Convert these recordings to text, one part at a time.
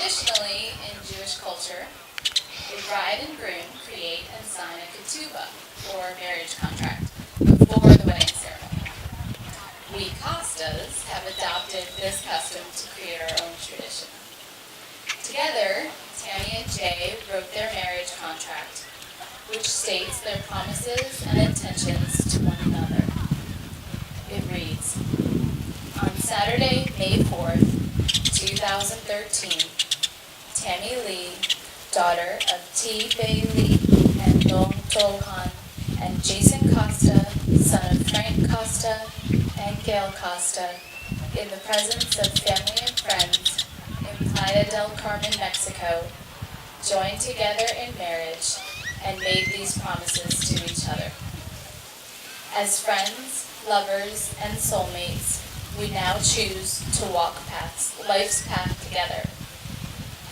Traditionally, in Jewish culture, the bride and groom create and sign a ketubah, or marriage contract, before the wedding ceremony. We Costas have adopted this custom to create our own tradition. Together, Tammy and Jay wrote their marriage contract, which states their promises and intentions to one another. It reads, on Saturday, May 4th, 2013, Tammy Lee, daughter of T. Bei Lee and Dong Tolhan, and Jason Costa, son of Frank Costa and Gail Costa, in the presence of family and friends in Playa del Carmen, Mexico, joined together in marriage and made these promises to each other. As friends, lovers, and soulmates, we now choose to walk life's path together.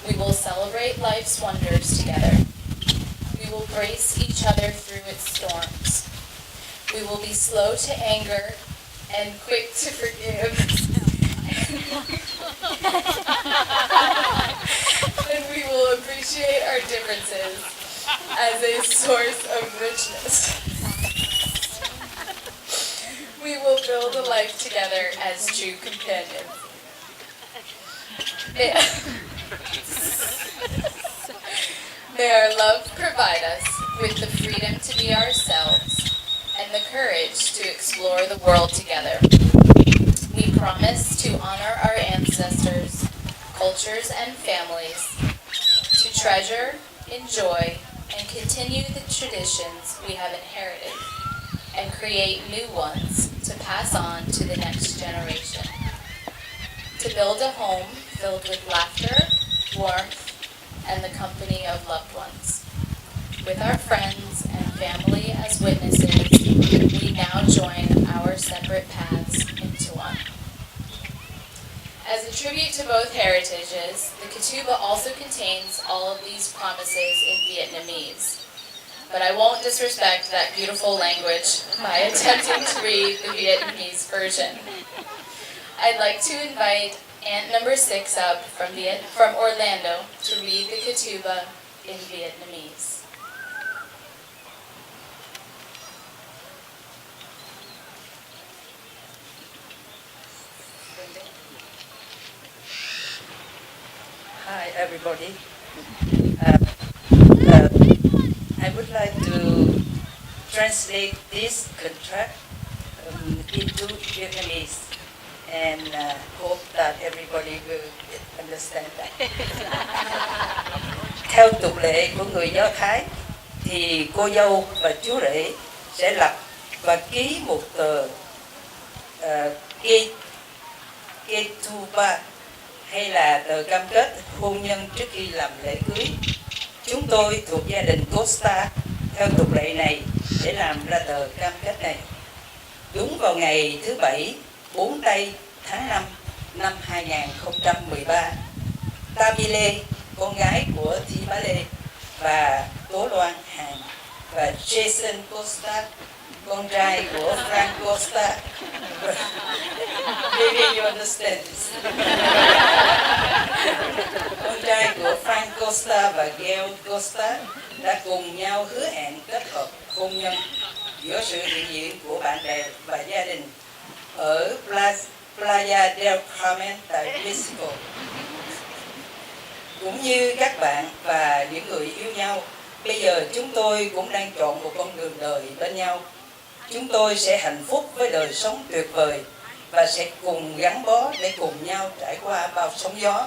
We will celebrate life's wonders together. We will brace each other through its storms. We will be slow to anger and quick to forgive. And we will appreciate our differences as a source of richness. We will build a life together as true companions. May our love provide us with the freedom to be ourselves and the courage to explore the world together. We promise to honor our ancestors, cultures, and families, to treasure, enjoy, and continue the traditions we have inherited, and create new ones to pass on to the next generation. To build a home filled with laughter, warmth, and the company of loved ones. With our friends and family as witnesses, we now join our separate paths into one. As a tribute to both heritages, the ketubah also contains all of these promises in Vietnamese. But I won't disrespect that beautiful language by attempting to read the Vietnamese version. I'd like to invite Aunt number 6 up from Orlando to read the ketubah in Vietnamese. Hi everybody. I would like to translate this contract into Vietnamese and hope that everybody will understand that. Theo tục lệ của người Do Thái thì cô dâu và chú rể sẽ lập và ký một tờ ketubah hay là tờ cam kết hôn nhân trước khi làm lễ cưới. Chúng tôi thuộc gia đình Costa theo tục lệ này để làm ra tờ cam kết này. Đúng vào ngày thứ Bảy, 4 tây tháng 5 năm 2013, Tamile, con gái của Thi Bá Lê, và Tố Loan Hàn, và Jason Costa, con trai của Frank Costa. Maybe you understand this. Con trai của Frank Costa và Gail Costa đã cùng nhau hứa hẹn kết hợp hôn nhân giữa sự hiện diện của bạn bè và gia đình ở Playa del Carmen tại Mexico. Cũng như các bạn và những người yêu nhau, bây giờ chúng tôi cũng đang chọn một con đường đời bên nhau. Chúng tôi sẽ hạnh phúc với đời sống tuyệt vời và sẽ cùng gắn bó để cùng nhau trải qua bao sóng gió.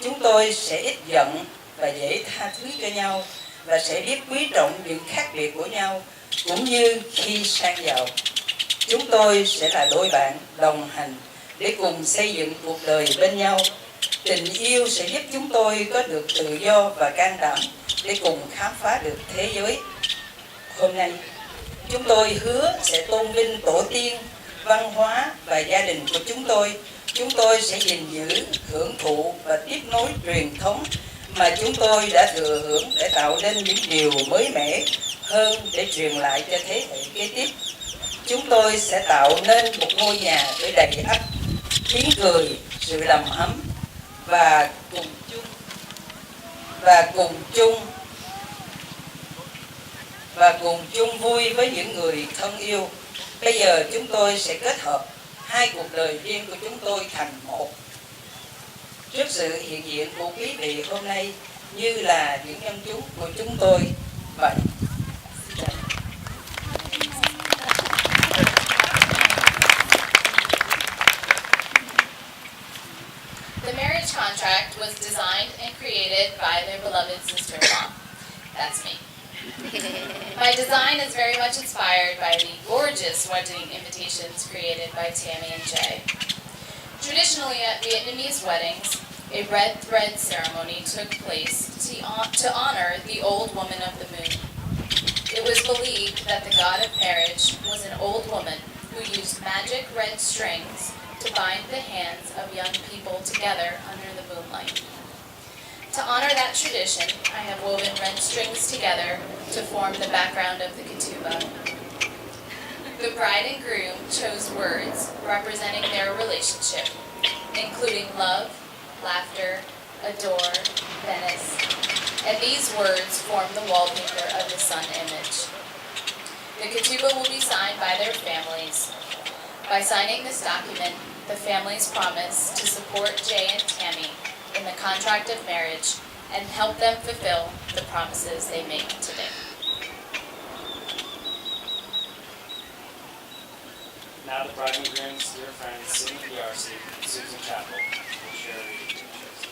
Chúng tôi sẽ ít giận và dễ tha thứ cho nhau và sẽ biết quý trọng những khác biệt của nhau, cũng như khi sang giàu. Chúng tôi sẽ là đôi bạn đồng hành để cùng xây dựng cuộc đời bên nhau. Tình yêu sẽ giúp chúng tôi có được tự do và can đảm để cùng khám phá được thế giới. Hôm nay, chúng tôi hứa sẽ tôn vinh tổ tiên, văn hóa và gia đình của chúng tôi. Chúng tôi sẽ gìn giữ, hưởng thụ và tiếp nối truyền thống mà chúng tôi đã thừa hưởng để tạo nên những điều mới mẻ hơn để truyền lại cho thế hệ kế tiếp. Chúng tôi sẽ tạo nên một ngôi nhà với đầy ắp tiếng cười, sự đầm ấm và cùng chung và cùng chung và cùng chung vui với những người thân yêu. Bây giờ chúng tôi sẽ kết hợp hai cuộc đời riêng của chúng tôi thành một. Trước sự hiện diện của quý vị hôm nay như là những nhân chứng của chúng tôi vậy. The marriage contract was designed and created by their beloved sister-in-law. That's me. My design is very much inspired by the gorgeous wedding invitations created by Tammy and Jay. Traditionally at Vietnamese weddings, a red thread ceremony took place to honor the old woman of the moon. It was believed that the god of marriage was an old woman who used magic red strings to bind the hands of young people together under the moonlight. To honor that tradition, I have woven red strings together to form the background of the ketubah. The bride and groom chose words representing their relationship, including love, laughter, adore, Venice, and these words form the wallpaper of the sun image. The ketubah will be signed by their families. By signing this document, the families promise to support Jay and Tammy in the contract of marriage and help them fulfill the promises they make today. Now the bride and groom's dear friends sitting in the RC in Susan Chapel will share a reading from Joseph.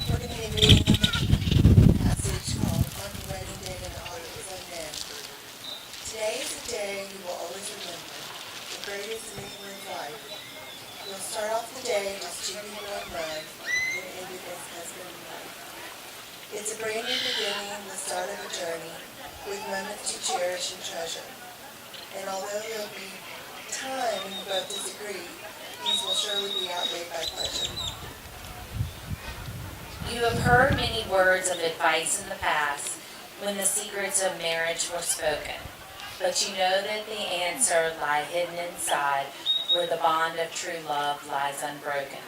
We're going to be reading a passage called On the Wedding Day in Honor of a Man. Today is a day you will always remember, the greatest in England's life. You'll start off the day as Judy Warren Rudd and end it as husband and wife. It's a brand new beginning, the start of a journey, with moments to cherish and treasure. And although there'll be time when you both disagree, these will surely be outweighed by pleasure. You have heard many words of advice in the past when the secrets of marriage were spoken, but you know that the answer lie hidden inside where the bond of true love lies unbroken.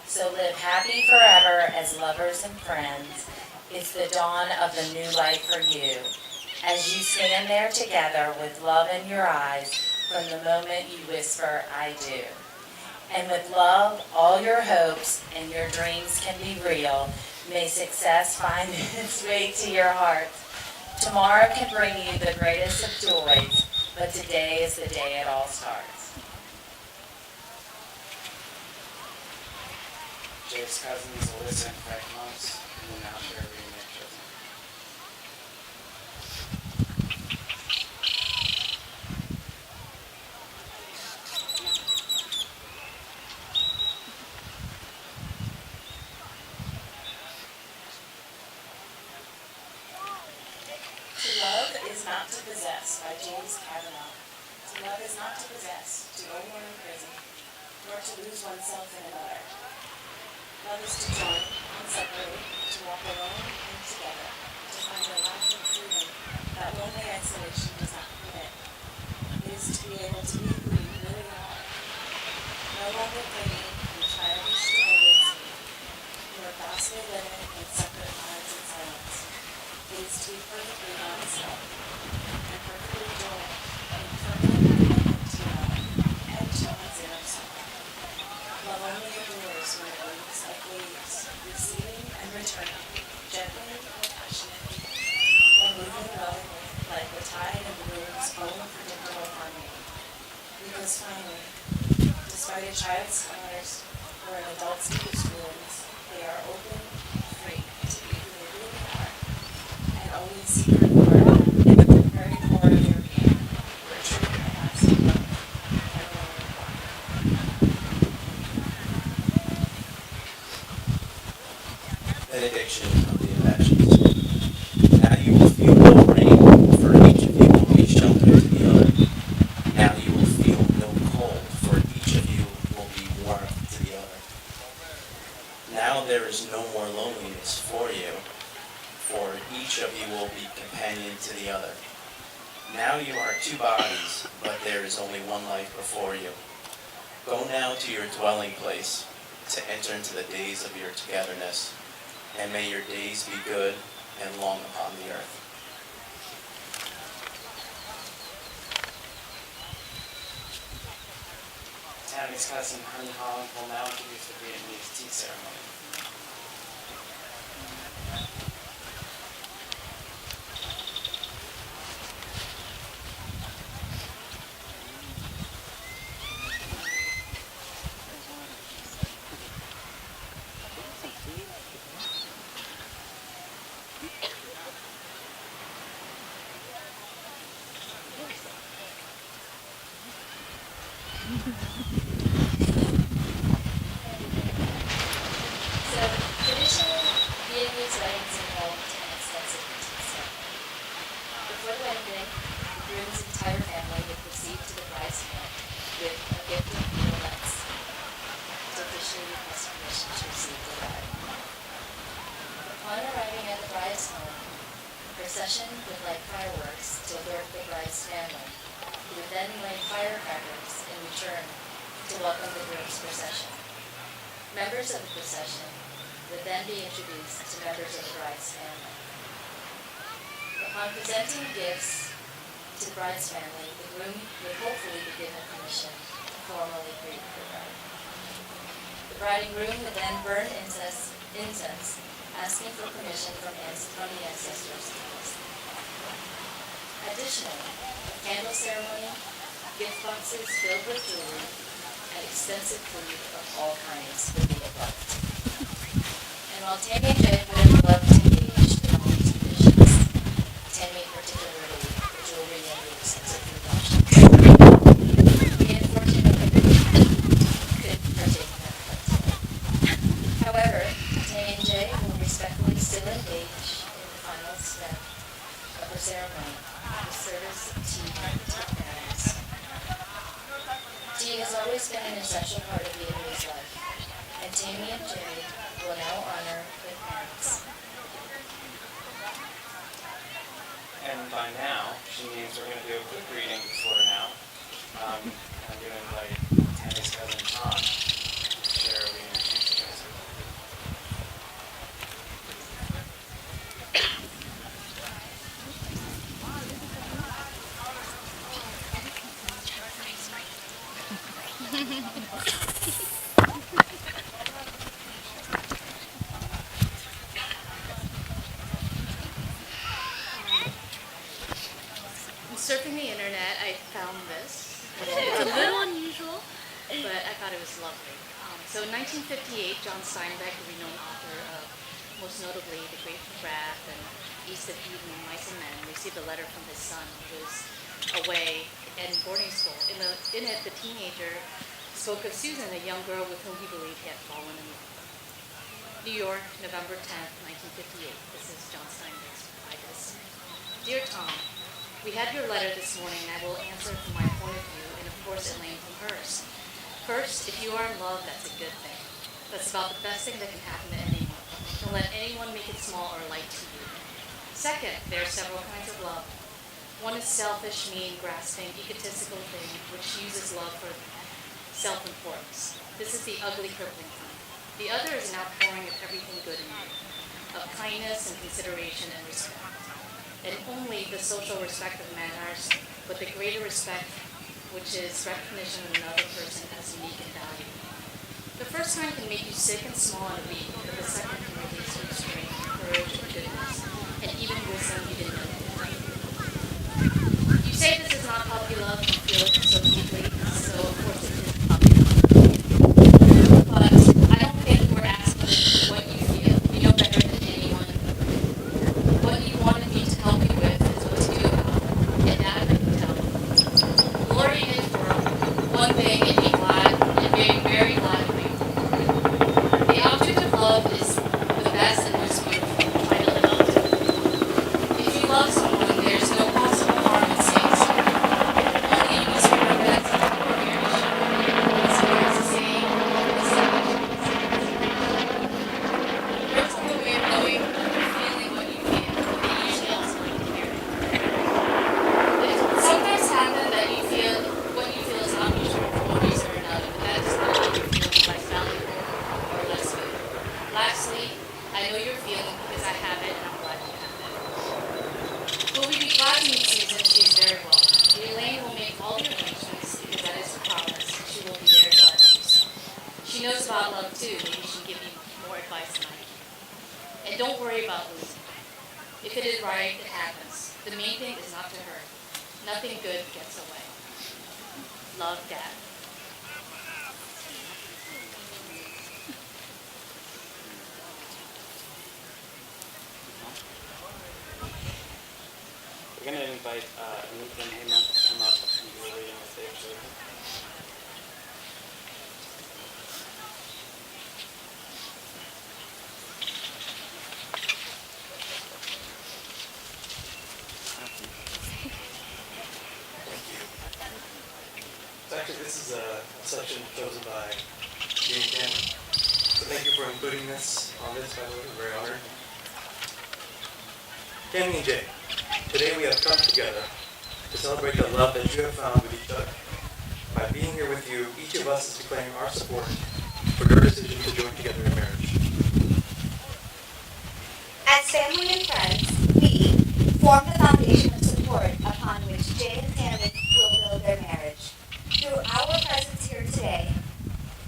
So live happy forever as lovers and friends. It's the dawn of the new life for you, as you stand there together with love in your eyes from the moment you whisper, I do. And with love, all your hopes and your dreams can be real. May success find its way to your heart. Tomorrow can bring you the greatest of joys, but today is the day it all starts. Jay's cousins Alyssa and Frank Moss will now share a reading from Joseph. To love is not to possess, by James Kavanaugh. To love is not to possess, to go more in prison, nor to lose oneself in another. Love is to join, unseparate, to walk alone and together, to find a lasting freedom that lonely isolation does not permit. It is to be able to be who you really are, no longer clinging to childish dependency, nor vastly living in separate lives and silence. It is to be perfectly oneself, and perfectly joy, and perfectly committed to love, and to one's inner self. Love only adores when it moves like waves, receiving and returning, gently or passionately, or moving lovingly like the tide of the moon's own predictable harmony. Because finally, despite a child's scars or an adult's deepest wounds, they are open, free to be who they really are, and always seek her Lord in the very core of your being, where true and lasting love can alone walk. Benediction of the affections. Now you will feel no rain, for each of you will be shelter to the other. Now you will feel no cold, for each of you will be warmth to the other. Now there is no more loneliness for you, for each of you will be companion to the other. Now you are two bodies, but there is only one life before you. Go now to your dwelling place to enter into the days of your togetherness, and may your days be good and long upon the earth. Tammy's cousin, Honey Holland, will now introduce the Vietnamese tea ceremony. So, traditionally, Vietnamese weddings involved an extensive tea ceremony. Before the wedding day, the groom's entire family would proceed to the bride's home with a gift of betel nuts to officially request permission to receive the bride. Upon arriving at the bride's home, a procession would light fireworks to alert the bride's family, who would then light firecrackers in return to welcome the groom's procession. Members of the procession would then be introduced to members of the bride's family. Upon presenting gifts to the bride's family, the groom would hopefully be given permission to formally greet the bride. The bride and groom would then burn incense asking for permission from the ancestors to bless them. Additionally, a candle ceremony, gift boxes filled with jewelry, and extensive food of all kinds would be involved. And while Tammy and Jay would have loved to engage in all these traditions, Tammy particularly the jewelry and the extensive food options, the unfortunately could partake in that festival. However, Tammy and Jay will respectfully still engage in the final step of the ceremony, the service of tea to the parents. Tea has always been an essential part of Vietnamese life, and Tammy and Jay will now honor their parents. And by now, she means we're going to do a quick reading for her now. I'm going to invite Tammy's cousin Tom to share a reading with you guys. Surfing the internet, I found this. It's a little unusual, but I thought it was lovely. So in 1958, John Steinbeck, the renowned author of most notably The Great Wrath and East of Eden and Mice and Men, received a letter from his son who was away in boarding school. In it, the teenager spoke of Susan, a young girl with whom he believed he had fallen in love. New York, November 10th, 1958. This is John Steinbeck's reply to this. Dear Tom, we had your letter this morning, and I will answer from my point of view, and of course it lane from hers. First, if you are in love, that's a good thing. That's about the best thing that can happen to anyone. Don't let anyone make it small or light to you. Second, there are several kinds of love. One is selfish, mean, grasping, egotistical thing, which uses love for self-importance. This is the ugly, crippling kind. The other is an outpouring of everything good in you, of kindness and consideration and respect. And only the social respect of manners, but the greater respect, which is recognition of another person as unique and valuable. The first kind can make you sick and small and weak, but the second can release you strength, courage, and goodness, and even wisdom you didn't know you had. You say this is not puppy love, you feel it so deeply, so of course it is puppy love. But I don't think we're asking what you feel. You know better than anyone. What you wanted me to help you with is what to do about it, and that I can tell you. Glory in His world, one thing, and be glad, and be very glad of it. The object of love is the best and most beautiful. Try to live up to it. If you about love too, maybe she can give you more advice than I can. And don't worry about losing. If it is right, it happens. The main thing is not to hurt. Nothing good gets away. Love, Dad. We're going to invite Anika and Hemant to come up and do a reading with their children. So actually, this is a section chosen by Jane Cameron. So thank you for including this on this, by the way. We're very honored. Tammy and Jay, today we have come together to celebrate the love that you have found with each other. By being here with you, each of us is declaring our support for your decision to join together in marriage. As family and friends, we form the foundation of support upon which Jay and Tammy will build their marriage. Through our presence here today,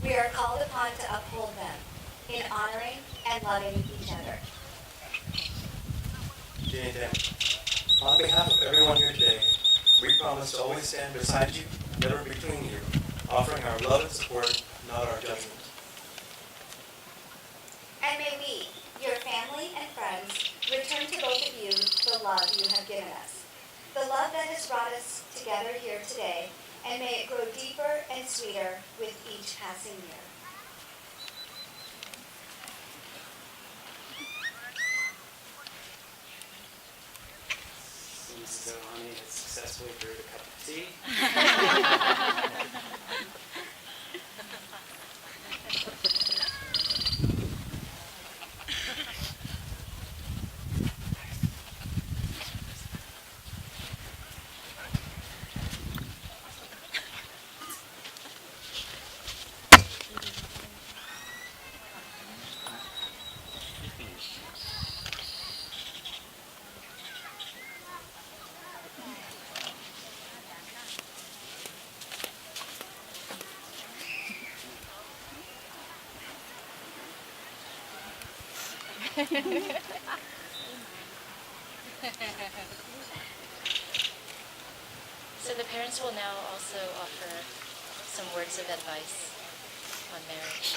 we are called upon to uphold them in honoring and loving each other. Jay and Tammy, on behalf of everyone here today, we promise to always stand beside you, never between you, offering our love and support, not our judgment. And may we, your family and friends, return to both of you the love you have given us. The love that has brought us together here today, and may it grow deeper and sweeter with each passing year. Since Zohani has successfully brewed a cup of tea. So the parents will now also offer some words of advice on marriage.